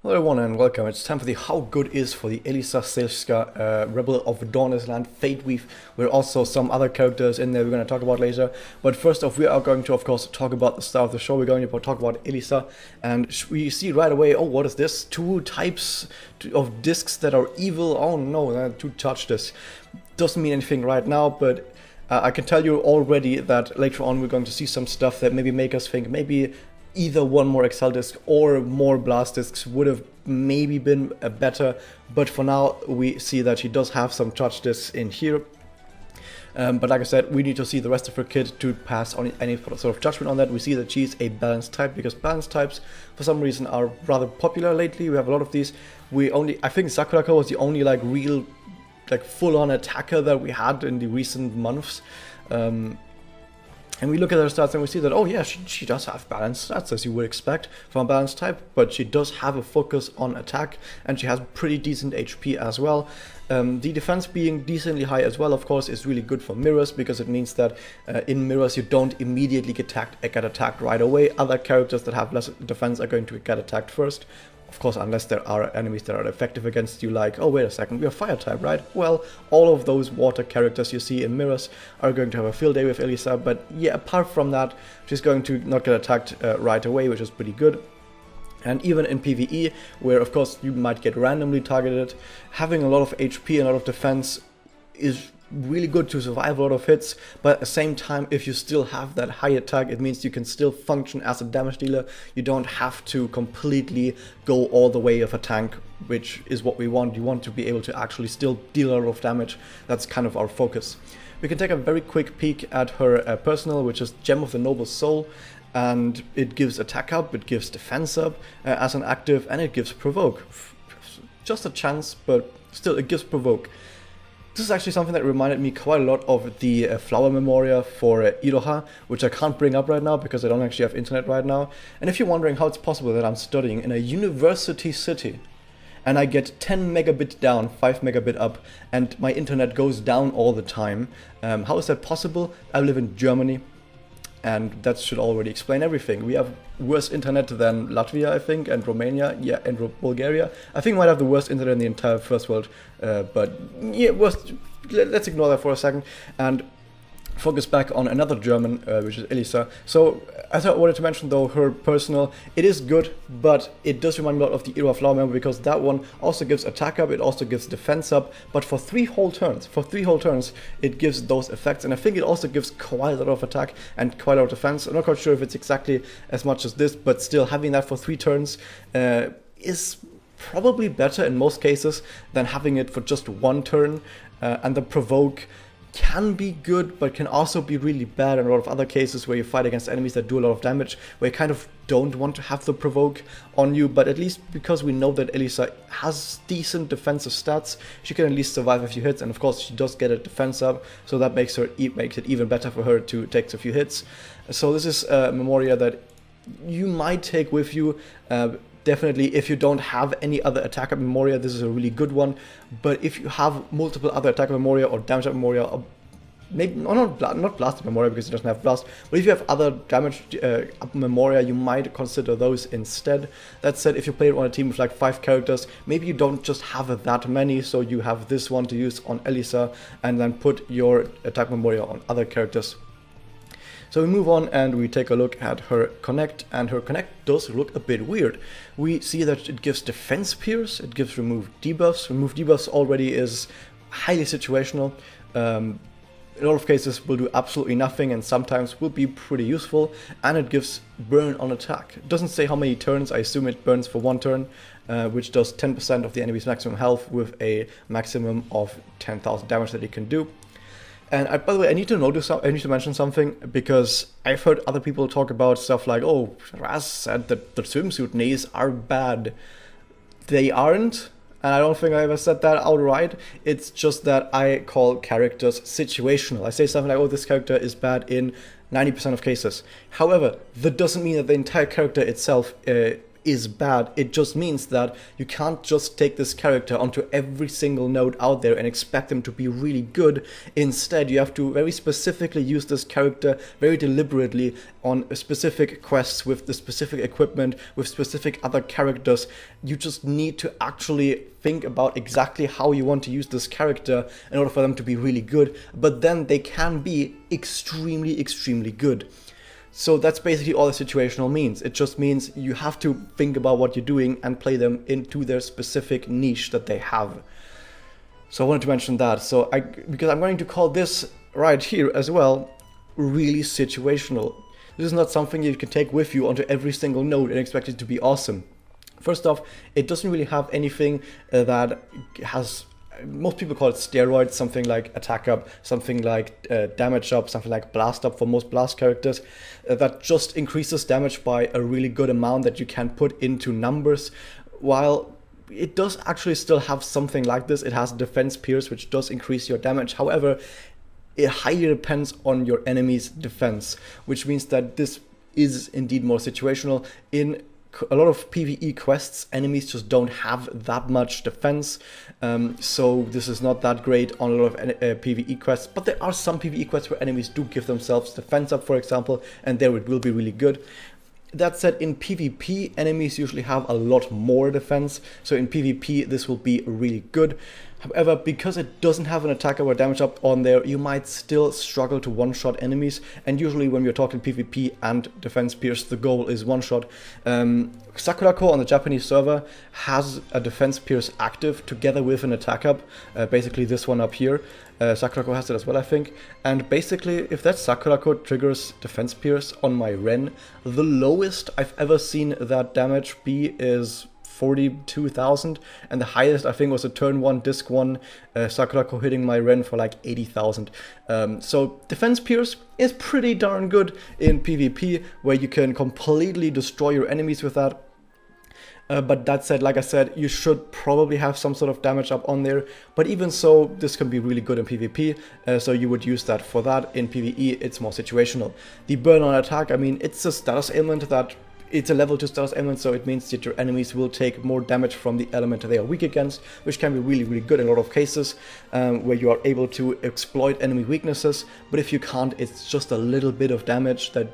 Hello everyone and welcome. It's time for the How Good Is for the Elisa Celjska Rebel of Dawnless Land Fate Weave. There are also some other characters in there we're going to talk about later. But first off, we are going to, of course, talk about the star of the show. We're going to talk about Elisa. And we see right away, oh, what is this? Two types of discs that are evil. Oh no, to touch this. Doesn't mean anything right now, but I can tell you already that later on we're going to see some stuff that maybe make us think maybe either one more Excel disc or more blast discs would have maybe been better, but for now we see that she does have some touch discs in here. But like I said, we need to see the rest of her kit to pass on any sort of judgment on that. We see that she's a balanced type because balanced types for some reason are rather popular lately. We have a lot of these. I think Sakurako was the only real full-on attacker that we had in the recent months. And we look at her stats and we see that, oh yeah, she does have balanced stats as you would expect from a balanced type, but she does have a focus on attack and she has pretty decent HP as well. The defense being decently high as well, of course, is really good for mirrors because it means that in mirrors you don't immediately get attacked right away. Other characters that have less defense are going to get attacked first. Of course, unless there are enemies that are effective against you, like, oh, wait a second, we are fire type, right? Well, all of those water characters you see in mirrors are going to have a field day with Elisa, but yeah, apart from that, she's going to not get attacked right away, which is pretty good. And even in PvE, where of course you might get randomly targeted, having a lot of HP and a lot of defense is really good to survive a lot of hits, but at the same time, if you still have that high attack, it means you can still function as a damage dealer. You don't have to completely go all the way of a tank, which is what we want. You want to be able to actually still deal a lot of damage. That's kind of our focus. We can take a very quick peek at her personal, which is Gem of the Noble Soul, and it gives attack up, it gives defense up as an active, and it gives provoke. Just a chance, but still it gives provoke. This is actually something that reminded me quite a lot of the flower memoria for Iroha, which I can't bring up right now because I don't actually have internet right now. And if you're wondering how it's possible that I'm studying in a university city and I get 10 megabit down, 5 megabit up, and my internet goes down all the time, how is that possible? I live in Germany, and that should already explain everything. We have worse internet than Latvia, I think, and Romania, yeah, and Bulgaria. I think we might have the worst internet in the entire first world, but yeah, let's ignore that for a second and focus back on another German, which is Elisa. So, as I wanted to mention though, her personal, it is good, but it does remind me a lot of the Iroha Flower member because that one also gives attack up, it also gives defense up, but for three whole turns, it gives those effects, and I think it also gives quite a lot of attack and quite a lot of defense. I'm not quite sure if it's exactly as much as this, but still having that for 3 turns is probably better in most cases than having it for just 1 turn, and the provoke can be good, but can also be really bad in a lot of other cases where you fight against enemies that do a lot of damage, where you kind of don't want to have the provoke on you, but at least because we know that Elisa has decent defensive stats, she can at least survive a few hits, and of course she does get a defense up, so that makes it even better for her to take a few hits. So this is a memoria that you might take with you. Definitely, if you don't have any other attack up memoria, this is a really good one. But if you have multiple other attack memoria or damage up memoria, or maybe not blast memoria because it doesn't have blast, but if you have other damage up memoria, you might consider those instead. That said, if you play it on a team with like 5 characters, maybe you don't just have that many, so you have this one to use on Elisa and then put your attack memoria on other characters. So we move on and we take a look at her connect, and her connect does look a bit weird. We see that it gives defense pierce, it gives remove debuffs. Remove debuffs already is highly situational. In a lot of cases will do absolutely nothing and sometimes will be pretty useful, and it gives burn on attack. It doesn't say how many turns, I assume it burns for 1 turn, which does 10% of the enemy's maximum health with a maximum of 10,000 damage that it can do. And by the way, I need to mention something, because I've heard other people talk about stuff like, oh, Raz said that the swimsuit knees are bad. They aren't, and I don't think I ever said that outright. It's just that I call characters situational. I say something like, oh, this character is bad in 90% of cases. However, that doesn't mean that the entire character itself is bad. It just means that you can't just take this character onto every single node out there and expect them to be really good. Instead, you have to very specifically use this character very deliberately on specific quests with the specific equipment, with specific other characters. You just need to actually think about exactly how you want to use this character in order for them to be really good, but then they can be extremely, extremely good. So that's basically all the situational means. It just means you have to think about what you're doing and play them into their specific niche that they have. So I wanted to mention that. Because I'm going to call this right here as well really situational. This is not something you can take with you onto every single node and expect it to be awesome. First off, it doesn't really have anything that has, most people call it steroids, something like attack up, something like damage up, something like blast up for most blast characters, that just increases damage by a really good amount that you can put into numbers. While it does actually still have something like this, it has defense pierce, which does increase your damage. However, it highly depends on your enemy's defense, which means that this is indeed more situational. In a lot of PvE quests, enemies just don't have that much defense, so this is not that great on a lot of PvE quests, but there are some PvE quests where enemies do give themselves defense up, for example, and there it will be really good. That said, in PvP, enemies usually have a lot more defense, so in PvP this will be really good. However, because it doesn't have an attack or damage up on there, you might still struggle to one-shot enemies, and usually when we're talking PvP and defense pierce, the goal is one-shot. Sakurako on the Japanese server has a defense pierce active together with an attack up, basically this one up here. Sakurako has it as well, I think, and basically if that Sakurako triggers defense pierce on my Ren, the lowest I've ever seen that damage be is 42,000, and the highest I think was a turn 1 disc 1 Sakurako hitting my Ren for like 80,000. So defense pierce is pretty darn good in PvP, where you can completely destroy your enemies with that. But that said, like I said, you should probably have some sort of damage up on there, but even so, this can be really good in PvP, so you would use that for that. In PvE, it's more situational. The burn on attack, I mean, it's a status ailment that it's a level 2 status ailment, so it means that your enemies will take more damage from the element they are weak against, which can be really, really good in a lot of cases, where you are able to exploit enemy weaknesses. But if you can't, it's just a little bit of damage that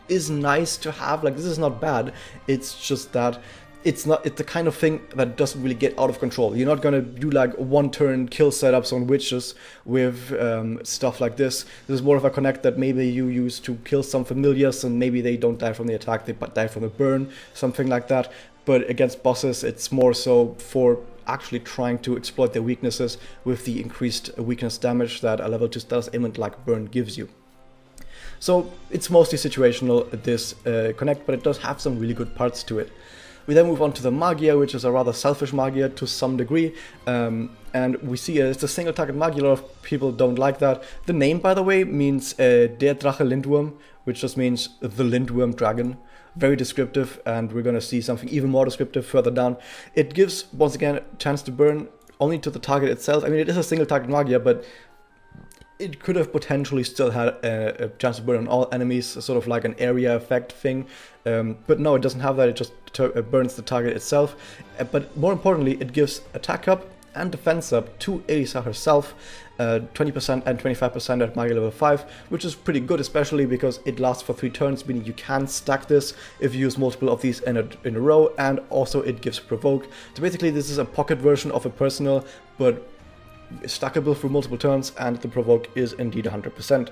is nice to have. Like, this is not bad, it's just that it's the kind of thing that doesn't really get out of control. You're not gonna do like one turn kill setups on witches with stuff like this. This is more of a connect that maybe you use to kill some familiars, and maybe they don't die from the attack, they die from the burn, something like that. But against bosses, it's more so for actually trying to exploit their weaknesses with the increased weakness damage that a level 2 status ailment like burn gives you. So it's mostly situational, this connect, but it does have some really good parts to it. We then move on to the Magia, which is a rather selfish Magia to some degree, and we see it's a single target Magia. A lot of people don't like that. The name, by the way, means Der Drache Lindwurm, which just means the Lindworm Dragon. Very descriptive, and we're going to see something even more descriptive further down. It gives, once again, a chance to burn only to the target itself. I mean, it is a single target Magia, but it could have potentially still had a chance to burn on all enemies, sort of like an area effect thing. But no, it doesn't have that, it just burns the target itself. But more importantly, it gives attack up and defense up to Elisa herself, 20% and 25% at Magia level 5, which is pretty good, especially because it lasts for 3 turns, meaning you can stack this if you use multiple of these in a row, and also it gives provoke. So basically this is a pocket version of a personal, but stackable for multiple turns, and the provoke is indeed 100%.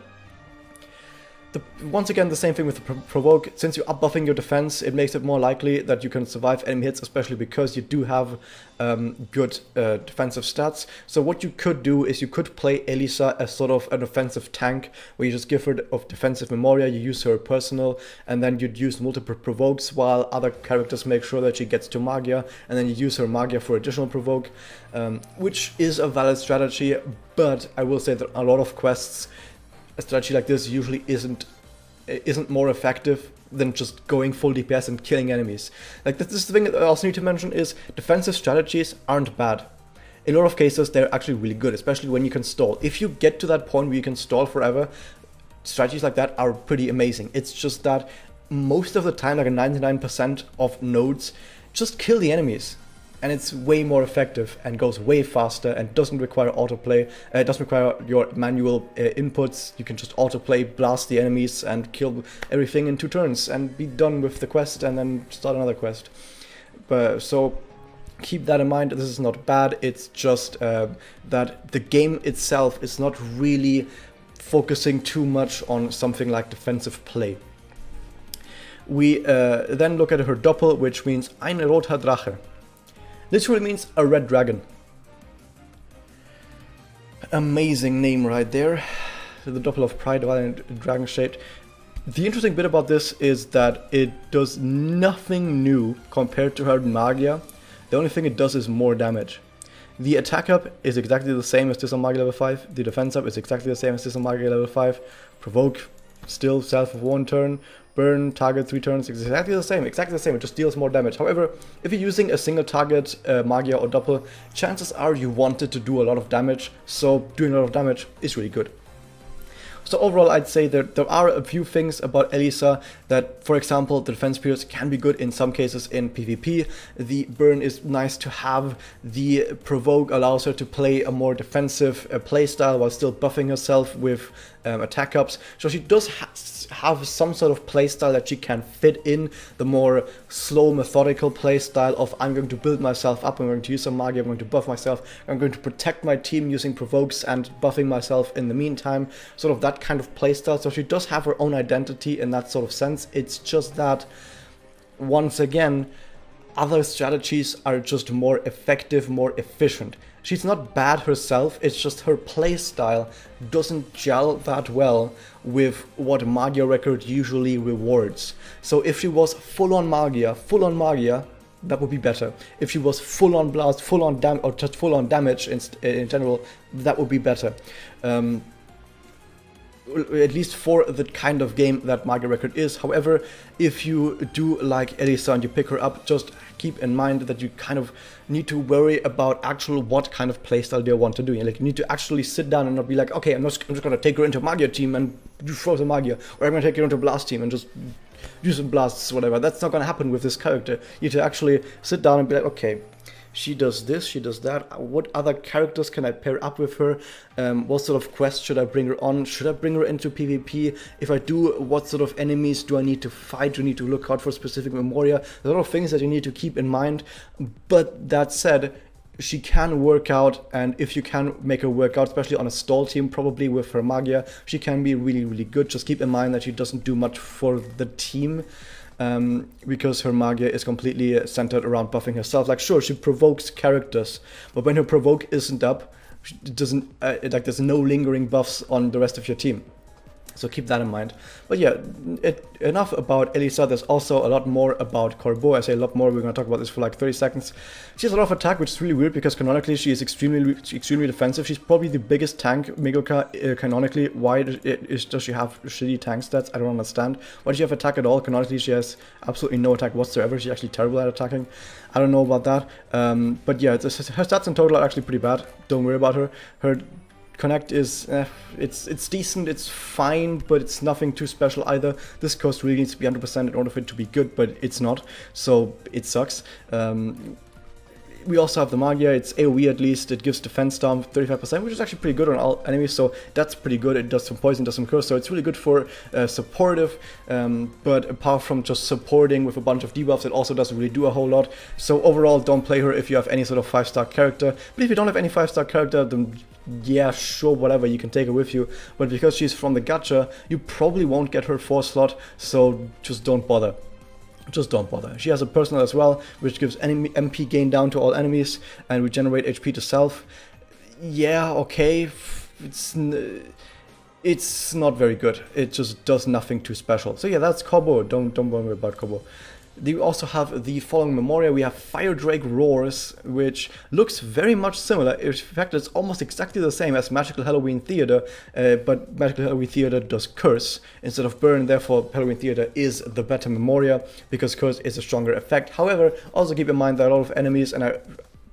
Once again, the same thing with the provoke. Since you're up buffing your defense, it makes it more likely that you can survive enemy hits, especially because you do have good defensive stats. So what you could do is you could play Elisa as sort of an offensive tank, where you just give her of defensive memoria, you use her personal, and then you'd use multiple provokes while other characters make sure that she gets to Magia, and then you use her Magia for additional provoke, which is a valid strategy. But I will say that a lot of quests, a strategy like this usually isn't more effective than just going full DPS and killing enemies. Like, this is the thing that I also need to mention, is defensive strategies aren't bad. In a lot of cases, they're actually really good, especially when you can stall. If you get to that point where you can stall forever, strategies like that are pretty amazing. It's just that most of the time, like a 99% of nodes, just kill the enemies. And it's way more effective and goes way faster and doesn't require autoplay. It doesn't require your manual inputs. You can just autoplay, blast the enemies, and kill everything in 2 turns and be done with the quest and then start another quest. So keep that in mind. This is not bad. It's just that the game itself is not really focusing too much on something like defensive play. We then look at her doppel, which means ein roter Drache. Literally means a red dragon. Amazing name right there. The doppel of pride, dragon shaped. The interesting bit about this is that it does nothing new compared to her Magia. The only thing it does is more damage. The attack up is exactly the same as this on Magia level 5. The defense up is exactly the same as this on Magia level 5. Provoke, still self of 1 turn. Burn, target 3 turns, exactly the same, it just deals more damage. However, if you're using a single target Magia or doppel, chances are you want it to do a lot of damage, so doing a lot of damage is really good. So overall, I'd say that there are a few things about Elisa that, for example, the defense periods can be good in some cases in PvP. The burn is nice to have. The provoke allows her to play a more defensive playstyle while still buffing herself with attack ups. So she does have some sort of playstyle that she can fit in the more slow, methodical playstyle of I'm going to build myself up, I'm going to use some Magia, I'm going to buff myself, I'm going to protect my team using provokes and buffing myself in the meantime. Sort of that kind of playstyle. So she does have her own identity in that sort of sense. It's just that, once again, other strategies are just more effective, more efficient. She's not bad herself, it's just her playstyle doesn't gel that well with what Magia Record usually rewards. So if she was full on Magia, that would be better. If she was full on blast, full on or just full on damage in general, that would be better. At least for the kind of game that Magia Record is. However, if you do like Elisa and you pick her up, just keep in mind that you kind of need to worry about actual what kind of playstyle they want to do. Like, you need to actually sit down and not be like, okay, I'm just going to take her into Magia team and throw some Magia, or I'm going to take her into Blast team and just do some blasts, whatever. That's not going to happen with this character. You need to actually sit down and be like, okay, she does this, she does that. What other characters can I pair up with her? What sort of quest should I bring her on? Should I bring her into PvP? If I do, what sort of enemies do I need to fight? Do I need to look out for specific Memoria? There's a lot of things that you need to keep in mind. But that said, she can work out, and if you can make her work out, especially on a stall team, probably with her Magia, she can be really, really good. Just keep in mind that she doesn't do much for the team. Because her Magia is completely centered around buffing herself. Like, sure, she provokes characters, but when her provoke isn't up, it doesn't like there's no lingering buffs on the rest of your team. So keep that in mind. But yeah, enough about Elisa. There's also a lot more about Corbeau. I say a lot more. We're going to talk about this for like 30 seconds. She has a lot of attack, which is really weird because canonically she is extremely defensive. She's probably the biggest tank Megoka canonically. Why does she have shitty tank stats? I don't understand. Why does she have attack at all? Canonically she has absolutely no attack whatsoever. She's actually terrible at attacking. I don't know about that. But yeah, her stats in total are actually pretty bad. Don't worry about her. Her Connect is, it's decent, it's fine, but it's nothing too special either. This cost really needs to be 100% in order for it to be good, but it's not, so it sucks. We also have the Magia. It's AoE at least. It gives defense down 35%, which is actually pretty good on all enemies, so that's pretty good. It does some poison, does some curse, so it's really good for supportive, but apart from just supporting with a bunch of debuffs, it also doesn't really do a whole lot. So overall, don't play her if you have any sort of 5-star character, but if you don't have any 5-star character, then yeah, sure, whatever, you can take her with you, but because she's from the gacha, you probably won't get her 4 slot, so just don't bother. Just don't bother. She has a personal as well, which gives MP gain down to all enemies and regenerate HP to self. Yeah, okay, it's not very good. It just does nothing too special. So yeah, that's Corbeau. Don't worry about Corbeau. We also have the following Memoria. We have Fire Drake Roars, which looks very much similar. In fact, it's almost exactly the same as Magical Halloween Theater, but Magical Halloween Theater does Curse instead of Burn. Therefore, Halloween Theater is the better Memoria because Curse is a stronger effect. However, also keep in mind that a lot of enemies, and I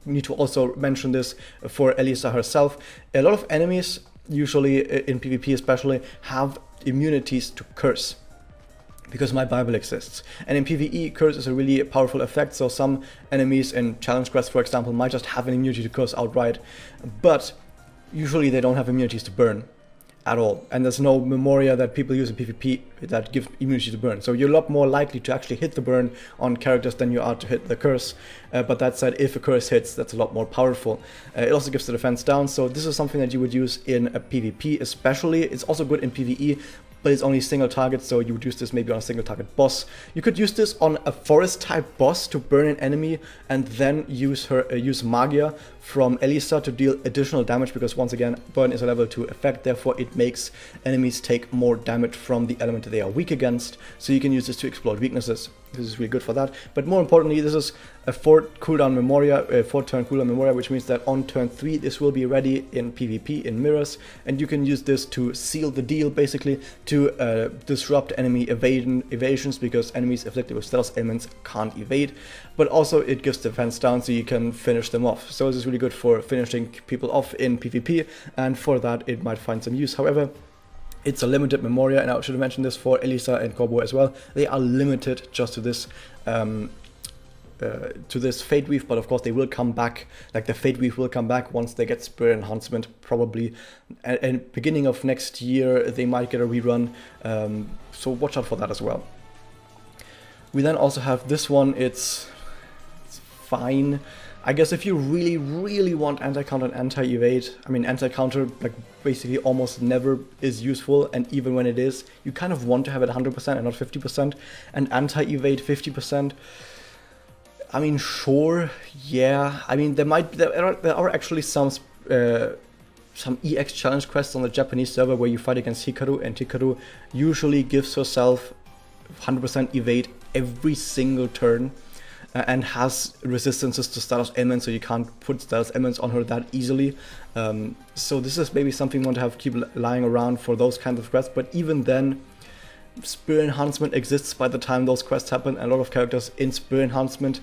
need to also mention this for Elisa herself, a lot of enemies, usually in PvP especially, have immunities to Curse. because my Bible exists. And in PvE, curse is a really powerful effect, so some enemies in challenge quests, for example, might just have an immunity to curse outright, but usually they don't have immunities to burn at all, and there's no memoria that people use in PvP that give immunity to burn. So you're a lot more likely to actually hit the burn on characters than you are to hit the curse. But that said, if a curse hits, that's a lot more powerful. It also gives the defense down, so this is something that you would use in a PvP especially. It's also good in PvE, but it's only single target, so you would use this maybe on a single target boss. You could use this on a forest type boss to burn an enemy, and then use Magia from Elisa to deal additional damage, because once again, burn is a level 2 effect, therefore it makes enemies take more damage from the element that they are weak against, so you can use this to explode weaknesses. This is really good for that. But more importantly, this is a 4 cooldown Memoria, 4 turn cooldown Memoria, which means that on turn 3 this will be ready in PvP in mirrors, and you can use this to seal the deal, basically to disrupt enemy evasions, because enemies afflicted with stealth ailments can't evade. But also it gives defense down, so you can finish them off. So this is really good for finishing people off in PvP, and for that it might find some use. However, it's a limited Memoria, and I should have mentioned this for Elisa and Corbeau as well. They are limited just to this Fate Weave, but of course they will come back. Like the Fate Weave will come back once they get Spirit Enhancement, probably. And beginning of next year they might get a rerun, so watch out for that as well. We then also have this one. It's fine. I guess if you really, really want anti-counter and anti-evade, I mean anti-counter like basically almost never is useful, and even when it is, you kind of want to have it 100% and not 50%, and anti-evade 50%. I mean, sure, yeah. I mean, there are actually some EX challenge quests on the Japanese server where you fight against Hikaru, and Hikaru usually gives herself 100% evade every single turn. And has resistances to status ailments, so you can't put status ailments on her that easily. So this is maybe something you want to keep lying around for those kinds of quests, but even then, Spirit Enhancement exists by the time those quests happen, and a lot of characters in Spirit Enhancement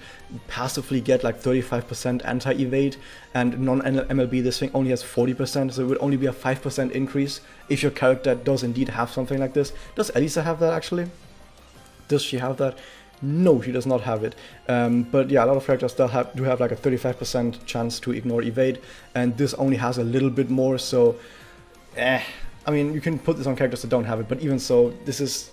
passively get like 35% anti-evade, and non-MLB this thing only has 40%, so it would only be a 5% increase if your character does indeed have something like this. Does Elisa have that actually? Does she have that? No, she does not have it. But yeah, a lot of characters do have like a 35% chance to ignore evade, and this only has a little bit more, so I mean, you can put this on characters that don't have it, but even so, this is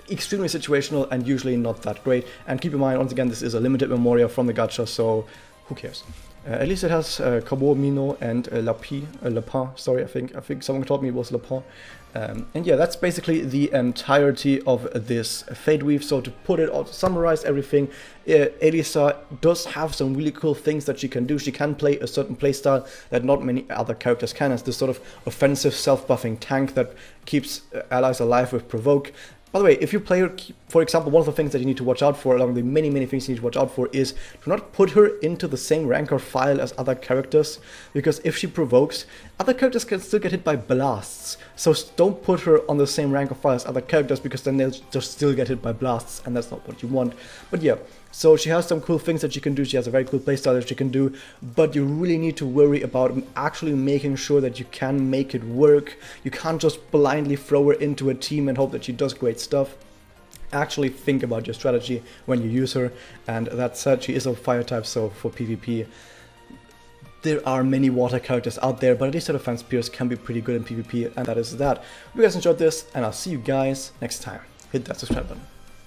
extremely situational and usually not that great. And keep in mind, once again, this is a limited Memoria from the gacha, so who cares? At least it has Corbeau, Mino, and Lapin, sorry, I think someone told me it was Lapin. And yeah, that's basically the entirety of this Fate Weave. So to put it all, to summarize everything, Elisa does have some really cool things that she can do. She can play a certain playstyle that not many other characters can, as this sort of offensive self-buffing tank that keeps allies alive with Provoke. By the way, if you play her, for example, one of the things that you need to watch out for, along the many, many things you need to watch out for, is to not put her into the same rank or file as other characters, because if she provokes, other characters can still get hit by blasts. So don't put her on the same rank or file as other characters, because then they'll just still get hit by blasts, and that's not what you want. But yeah, so she has some cool things that she can do. She has a very cool playstyle that she can do, but you really need to worry about actually making sure that you can make it work. You can't just blindly throw her into a team and hope that she does great stuff. Actually think about your strategy when you use her, and that said, she is a fire type, so for PvP there are many water characters out there, but at least her defense peers can be pretty good in PvP, and that is that. If you guys enjoyed this, and I'll see you guys next time. Hit that subscribe button.